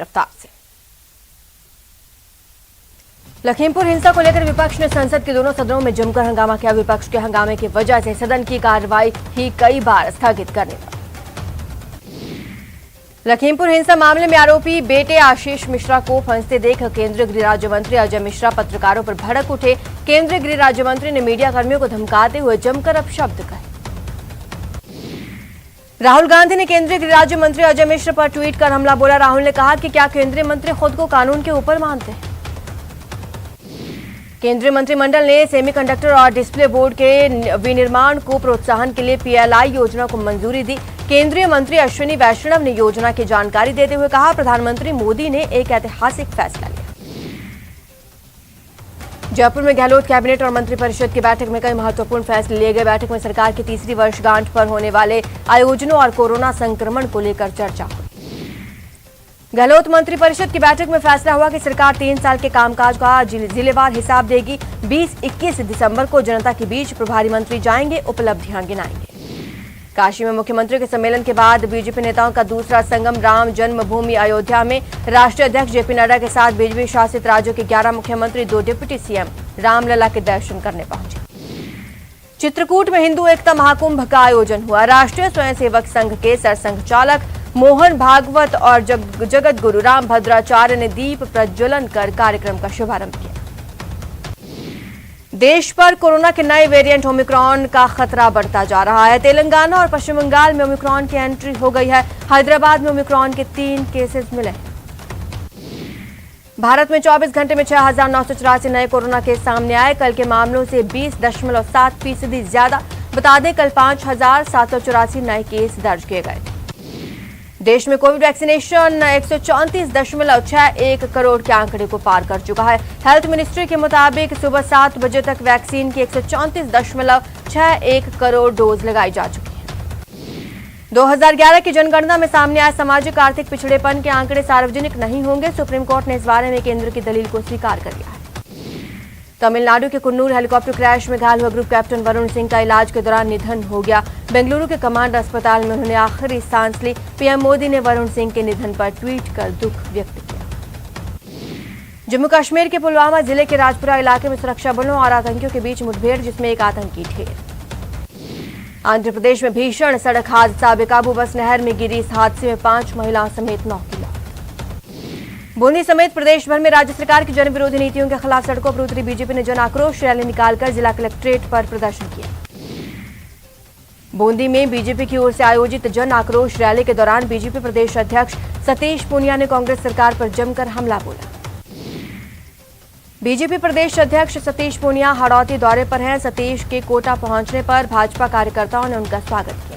रफ्तार से। लखीमपुर हिंसा को लेकर विपक्ष ने संसद के दोनों सदनों में जमकर हंगामा किया। विपक्ष के हंगामे की वजह से सदन की कार्रवाई ही कई बार स्थगित करनी पड़ी। लखीमपुर हिंसा मामले में आरोपी बेटे आशीष मिश्रा को फंसते देख केंद्रीय गृह राज्य मंत्री अजय मिश्रा पत्रकारों पर भड़क उठे। केंद्रीय गृह राज्य मंत्री ने मीडिया कर्मियों को धमकाते हुए जमकर अपशब्द कहे। राहुल गांधी ने केंद्रीय गृह राज्य मंत्री अजय मिश्रा पर ट्वीट कर हमला बोला। राहुल ने कहा कि क्या केंद्रीय मंत्री खुद को कानून के ऊपर मानते हैं। केंद्रीय मंत्रिमंडल ने सेमीकंडक्टर और डिस्प्ले बोर्ड के विनिर्माण को प्रोत्साहन के लिए पीएलआई योजना को मंजूरी दी। केंद्रीय मंत्री अश्विनी वैष्णव ने योजना की जानकारी देते हुए कहा, प्रधानमंत्री मोदी ने एक ऐतिहासिक फैसला लिया। जयपुर में गहलोत कैबिनेट और मंत्रिपरिषद की बैठक में कई महत्वपूर्ण फैसले लिए गए। बैठक में सरकार की तीसरी वर्षगांठ पर होने वाले आयोजनों और कोरोना संक्रमण को लेकर चर्चा हुई। गहलोत मंत्रिपरिषद की बैठक में फैसला हुआ कि सरकार 3 साल के कामकाज का जिलेवार हिसाब देगी। 20-21 दिसंबर को जनता के बीच प्रभारी मंत्री जाएंगे, उपलब्धियां गिनाएंगे। काशी में मुख्यमंत्री के सम्मेलन के बाद बीजेपी नेताओं का दूसरा संगम राम जन्मभूमि अयोध्या में। राष्ट्रीय अध्यक्ष जेपी नड्डा के साथ बीजेपी शासित राज्यों के 11 मुख्यमंत्री, 2 डिप्टी सीएम रामलला के दर्शन करने पहुंचे। चित्रकूट में हिंदू एकता महाकुंभ का आयोजन हुआ। राष्ट्रीय स्वयंसेवक संघ के सरसंघचालक मोहन भागवत और जगत गुरु राम भद्राचार्य ने दीप प्रज्वलन कर कार्यक्रम का शुभारंभ किया। देश पर कोरोना के नए वेरिएंट ओमिक्रॉन का खतरा बढ़ता जा रहा है। तेलंगाना और पश्चिम बंगाल में ओमिक्रॉन की एंट्री हो गई है। हैदराबाद में ओमिक्रॉन के 3 केसेस मिले। भारत में 24 घंटे में 6,984 नए कोरोना केस सामने आए। कल के मामलों से 20.7% ज्यादा। बता दें, कल 5,784 नए केस दर्ज किए गए। देश में कोविड वैक्सीनेशन 134.61 करोड़ के आंकड़े को पार कर चुका है। हेल्थ मिनिस्ट्री के मुताबिक सुबह 7 बजे तक वैक्सीन की 134.61 करोड़ डोज लगाई जा चुकी है। 2011 की जनगणना में सामने आए सामाजिक आर्थिक पिछड़ेपन के आंकड़े सार्वजनिक नहीं होंगे। सुप्रीम कोर्ट ने इस बारे में केंद्र की दलील को स्वीकार कर लिया है। तमिलनाडु के कुन्नूर हेलीकॉप्टर क्रैश में घायल हुआ ग्रुप कैप्टन वरुण सिंह का इलाज के दौरान निधन हो गया। बेंगलुरु के कमांड अस्पताल में उन्होंने आखिरी सांस ली। पीएम मोदी ने वरुण सिंह के निधन पर ट्वीट कर दुख व्यक्त किया। जम्मू कश्मीर के पुलवामा जिले के राजपुरा इलाके में सुरक्षा बलों और आतंकियों के बीच मुठभेड़, जिसमें एक आतंकी ढेर। आंध्र प्रदेश में भीषण सड़क हादसा। बेकाबू बस नहर में गिरी। इस हादसे में 5 महिलाओं समेत 9 की मौत। बूंदी समेत प्रदेश भर में राज्य सरकार की जन विरोधी नीतियों के खिलाफ सड़कों पर उतरी बीजेपी ने जन आक्रोश रैली निकालकर जिला कलेक्ट्रेट पर प्रदर्शन किया। बूंदी में बीजेपी की ओर से आयोजित जन आक्रोश रैली के दौरान बीजेपी प्रदेश अध्यक्ष सतीश पूनिया ने कांग्रेस सरकार पर जमकर हमला बोला। बीजेपी प्रदेश अध्यक्ष सतीश पूनिया हाड़ौती दौरे पर हैं। सतीश के कोटा पहुंचने पर भाजपा कार्यकर्ताओं ने उनका स्वागत किया।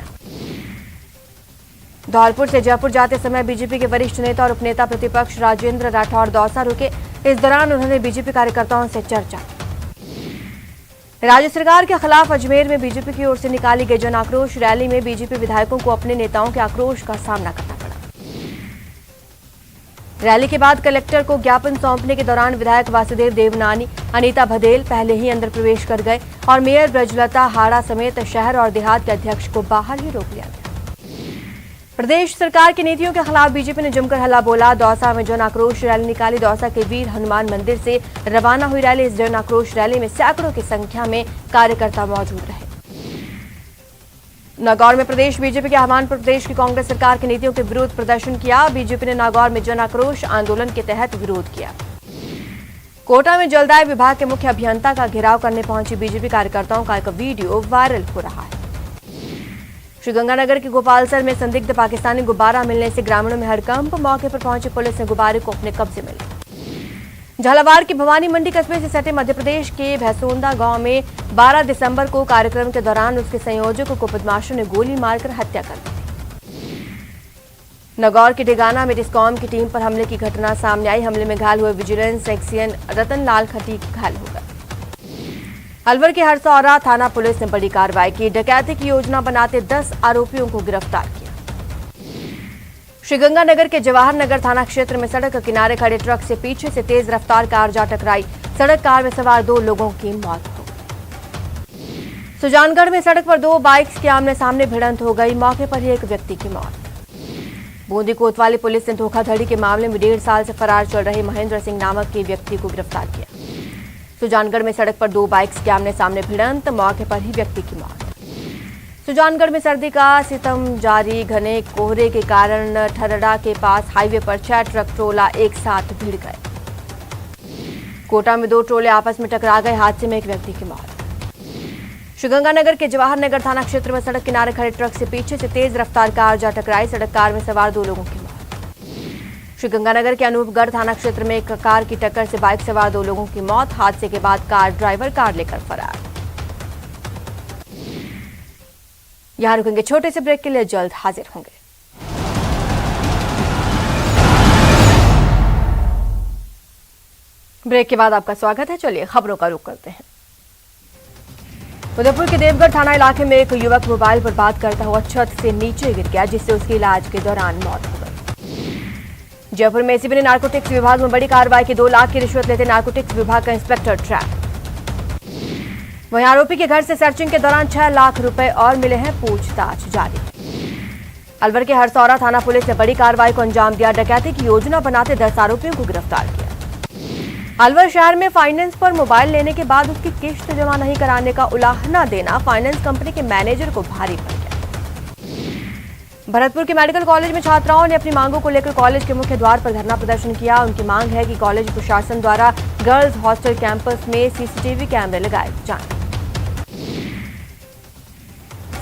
धौलपुर से जयपुर जाते समय बीजेपी के वरिष्ठ नेता और उपनेता प्रतिपक्ष राजेंद्र राठौड़ दौसा रुके। इस दौरान उन्होंने बीजेपी कार्यकर्ताओं से चर्चा की। राज्य सरकार के खिलाफ अजमेर में बीजेपी की ओर से निकाली गई जन आक्रोश रैली में बीजेपी विधायकों को अपने नेताओं के आक्रोश का सामना करना पड़ा। रैली के बाद कलेक्टर को ज्ञापन सौंपने के दौरान विधायक वासुदेव देवनानी, अनीता भदेल पहले ही अंदर प्रवेश कर गए और मेयर ब्रजलता हाड़ा समेत शहर और देहात के अध्यक्ष को बाहर ही रोक लिया गया। प्रदेश सरकार की नीतियों के खिलाफ बीजेपी ने जमकर हल्ला बोला। दौसा में जन आक्रोश रैली निकाली। दौसा के वीर हनुमान मंदिर से रवाना हुई रैली। इस जन आक्रोश रैली में सैकड़ों की संख्या में कार्यकर्ता मौजूद रहे। नागौर में प्रदेश बीजेपी के आह्वान पर प्रदेश की कांग्रेस सरकार की नीतियों के विरोध प्रदर्शन किया। बीजेपी ने नागौर में जन आक्रोश आंदोलन के तहत विरोध किया। कोटा में जलदाय विभाग के मुख्य अभियंता का घेराव करने पहुंची बीजेपी कार्यकर्ताओं का एक वीडियो वायरल हो रहा है। श्रीगंगानगर के गोपालसर में संदिग्ध पाकिस्तानी गुब्बारा मिलने से ग्रामीणों में हड़कंप। मौके पर पहुंची पुलिस ने गुब्बारे को अपने कब्जे में लिया। झालावाड़ की भवानी मंडी कस्बे से सटे मध्य प्रदेश के भैसोंदा गांव में 12 दिसंबर को कार्यक्रम के दौरान उसके संयोजक को बदमाशों ने गोली मारकर हत्या कर दी। नागौर के डेगाना में डिस्कॉम की टीम पर हमले की घटना सामने आई। हमले में घायल हुए विजिलेंस एक्सीएन रतन लाल खटीक घायल हो गए। अलवर के हरसौरा थाना पुलिस ने बड़ी कार्रवाई की। डकैती की योजना बनाते 10 आरोपियों को गिरफ्तार किया। श्रीगंगानगर के जवाहर नगर थाना क्षेत्र में सड़क किनारे खड़े ट्रक से पीछे से तेज रफ्तार कार जा टकराई। सड़क कार में सवार 2 लोगों की मौत हो गई। सुजानगढ़ में सड़क पर 2 बाइक्स के आमने सामने भिड़ंत हो गई। मौके पर ही एक व्यक्ति की मौत। बूंदी कोतवाली पुलिस ने धोखाधड़ी के मामले में 1.5 साल से फरार चल रहे महेंद्र सिंह नामक के व्यक्ति को गिरफ्तार किया। सुजानगढ़ में सड़क पर 2 बाइक्स के आमने सामने भिड़ंत, मौके पर ही व्यक्ति की मौत। सुजानगढ़ में सर्दी का सितम जारी, घने कोहरे के कारण ठरड़ा के पास हाईवे पर 6 ट्रक ट्रोला एक साथ भिड़ गए। कोटा में 2 ट्रोले आपस में टकरा गए, हादसे में एक व्यक्ति की मौत। श्रीगंगानगर के जवाहर नगर थाना क्षेत्र में सड़क किनारे खड़े ट्रक से पीछे से तेज रफ्तार कार जा टकराई, सड़क कार में सवार 2 लोगों की मौत। श्रीगंगानगर के अनूपगढ़ थाना क्षेत्र में एक कार की टक्कर से बाइक सवार 2 लोगों की मौत, हादसे के बाद कार ड्राइवर कार लेकर फरार। यहां रुकेंगे, छोटे से ब्रेक के लिए जल्द हाजिर होंगे। ब्रेक के बाद आपका स्वागत है। चलिए खबरों का रुख करते हैं। उदयपुर के देवगढ़ थाना इलाके में एक युवक मोबाइल पर बात करता हुआ छत से नीचे गिर गया, जिससे उसके इलाज के दौरान मौत हो गई। जयपुर में एसीबी ने नारकोटिक्स विभाग में बड़ी कार्रवाई की। 2 लाख की रिश्वत लेते नारकोटिक्स विभाग का इंस्पेक्टर ट्रैप। वहीं आरोपी के घर से सर्चिंग के दौरान 6 लाख रुपए और मिले हैं, पूछताछ जारी। अलवर के हरसौरा थाना पुलिस ने बड़ी कार्रवाई को अंजाम दिया। डकैती की योजना बनाते 10 आरोपियों को गिरफ्तार किया। अलवर शहर में फाइनेंस पर मोबाइल लेने के बाद उसकी किश्त जमा नहीं कराने का उलाहना देना फाइनेंस कंपनी के मैनेजर को भारी पड़ गया। भरतपुर के मेडिकल कॉलेज में छात्राओं ने अपनी मांगों को लेकर कॉलेज के मुख्य द्वार पर धरना प्रदर्शन किया। उनकी मांग है कि कॉलेज प्रशासन द्वारा गर्ल्स हॉस्टल कैंपस में सीसीटीवी कैमरे लगाए जाएं।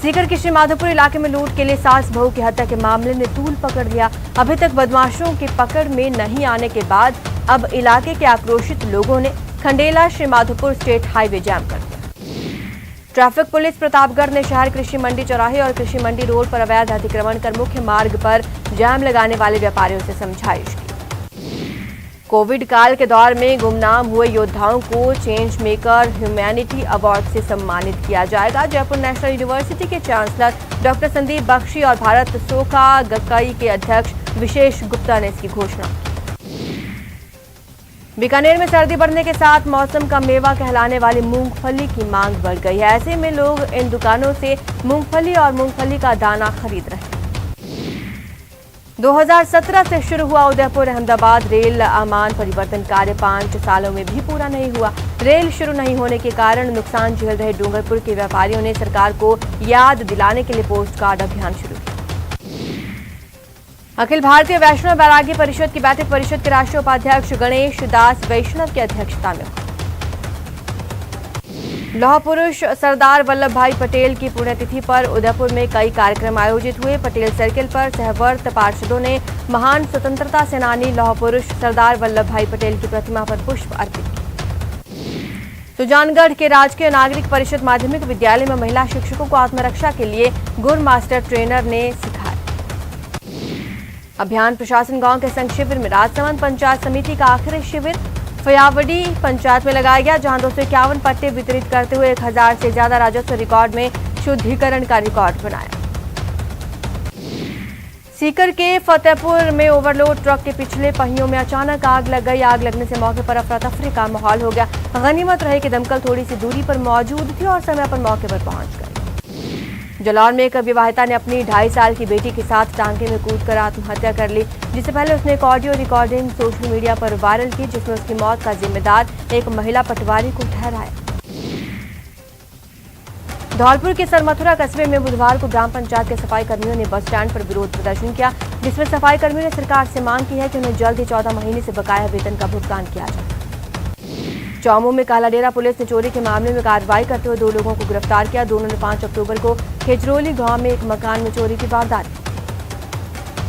सीकर के श्रीमाधोपुर इलाके में लूट के लिए सास बहू की हत्या के मामले ने तूल पकड़ लिया। अभी तक बदमाशों की पकड़ में नहीं आने के बाद अब इलाके के आक्रोशित लोगों ने खंडेला श्रीमाधोपुर स्टेट हाईवे जाम कर दिया। ट्रैफिक पुलिस प्रतापगढ़ ने शहर कृषि मंडी चौराहे और कृषि मंडी रोड पर अवैध अतिक्रमण कर मुख्य मार्ग पर जाम लगाने वाले व्यापारियों से समझाइश की। कोविड काल के दौर में गुमनाम हुए योद्धाओं को चेंज मेकर ह्यूमैनिटी अवार्ड से सम्मानित किया जाएगा। जयपुर नेशनल यूनिवर्सिटी के चांसलर डॉक्टर संदीप बख्शी और भारत सोखा गक्काई के अध्यक्ष विशेष गुप्ता ने इसकी घोषणा की। बीकानेर में सर्दी बढ़ने के साथ मौसम का मेवा कहलाने वाली मूंगफली की मांग बढ़ गई है। ऐसे में लोग इन दुकानों से मूंगफली और मूंगफली का दाना खरीद रहे हैं। 2017 से शुरू हुआ उदयपुर अहमदाबाद रेल अमान परिवर्तन कार्य 5 सालों में भी पूरा नहीं हुआ। रेल शुरू नहीं होने के कारण नुकसान झेल रहे डूंगरपुर के व्यापारियों ने सरकार को याद दिलाने के लिए पोस्ट कार्ड अभियान शुरू किया। अखिल भारतीय वैष्णव बैरागी परिषद की बैठक परिषद के राष्ट्रीय उपाध्यक्ष गणेश दास वैष्णव की अध्यक्षता में हुई। लौह पुरुष सरदार वल्लभ भाई पटेल की पुण्यतिथि पर उदयपुर में कई कार्यक्रम आयोजित हुए। पटेल सर्किल पर सहवर्त पार्षदों ने महान स्वतंत्रता सेनानी लौह पुरुष सरदार वल्लभ भाई पटेल की प्रतिमा पर पुष्प अर्पित किए। सुजानगढ़ के राजकीय नागरिक परिषद माध्यमिक विद्यालय में महिला शिक्षकों को आत्मरक्षा के लिए गुर मास्टर ट्रेनर ने सिखाया। अभियान प्रशासन गांव के संघ शिविर में राजसमंद पंचायत समिति का आखिरी शिविर फयावड़ी पंचायत में लगाया गया, जहां 251 पट्टे वितरित करते हुए 1000 से ज्यादा राजस्व रिकॉर्ड में शुद्धिकरण का रिकॉर्ड बनाया। सीकर के फतेहपुर में ओवरलोड ट्रक के पिछले पहियों में अचानक आग लग गई। आग लगने से मौके पर अफरा तफरी का माहौल हो गया। गनीमत रहे कि दमकल थोड़ी सी दूरी पर मौजूद थी और समय पर मौके पर पहुंच गई। जालौर में एक विवाहिता ने अपनी 2.5 साल की बेटी के साथ टांके में कूदकर आत्महत्या कर ली। जिससे पहले उसने एक ऑडियो रिकॉर्डिंग सोशल मीडिया पर वायरल की, जिसमें उसकी मौत का जिम्मेदार एक महिला पटवारी को ठहराया। धौलपुर के सरमथुरा कस्बे में बुधवार को ग्राम पंचायत के सफाई कर्मियों ने बस स्टैंड पर विरोध प्रदर्शन किया, जिसमें सफाई कर्मियों ने सरकार से मांग की है कि उन्हें जल्द ही 14 महीने से बकाया वेतन का भुगतान किया जाए। चौमू में कालाडेरा पुलिस ने चोरी के मामले में कार्रवाई करते हुए 2 लोगों को गिरफ्तार किया। दोनों ने 5 अक्टूबर को खेजरोली गांव में एक मकान में चोरी की वारदात की।